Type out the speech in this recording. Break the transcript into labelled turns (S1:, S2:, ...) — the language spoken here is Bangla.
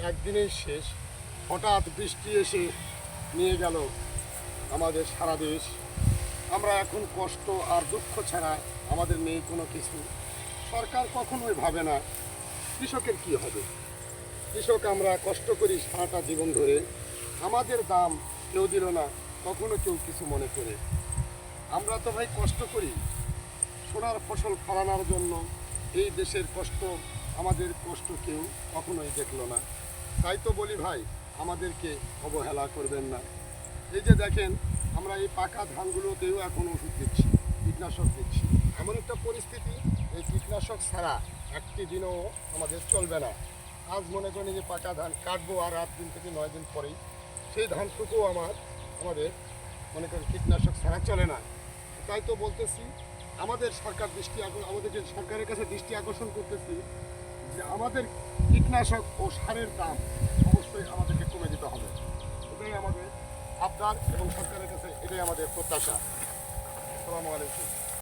S1: একদিনেই শেষ। হঠাৎ বৃষ্টি এসে নিয়ে গেল আমাদের সারা দেশ। আমরা এখন কষ্ট আর দুঃখ ছাড়া আমাদের নেই কোনো কিছু। সরকার কখনোই ভাবে না কৃষকের কি হবে। কৃষক আমরা কষ্ট করি সারাটা জীবন ধরে, আমাদের দাম কেউ দিল না, কখনো কেউ কিছু মনে করে। আমরা তো ভাই কষ্ট করি সোনার ফসল ফলানোর জন্য। এই দেশের কষ্ট, আমাদের কষ্ট কেউ কখনোই দেখলো না। তাই তো বলি ভাই, আমাদেরকে অবহেলা করবেন না। এই যে দেখেন, আমরা এই পাকা ধানগুলোতেও এখন ওষুধ দিচ্ছি, কীটনাশক দিচ্ছি। এমন একটা পরিস্থিতি, এই কীটনাশক ছাড়া একটি দিনও আমাদের চলবে না। আজ মনে করেন যে পাকা ধান কাটবো, আর 8 দিন থেকে 9 দিন পরেই সেই ধানটুকু আমাদের মনে করেন কীটনাশক ছাড়া চলে না। তাই তো বলতেছি, আমাদের আমাদেরকে সরকারের কাছে দৃষ্টি আকর্ষণ করতেছি যে আমাদের কীটনাশক ও সারের দাম অবশ্যই আমাদেরকে কমে দিতে হবে। এটাই আমাদের আবদার এবং সরকারের কাছে এটাই আমাদের প্রত্যাশা। আসসালামু আলাইকুম।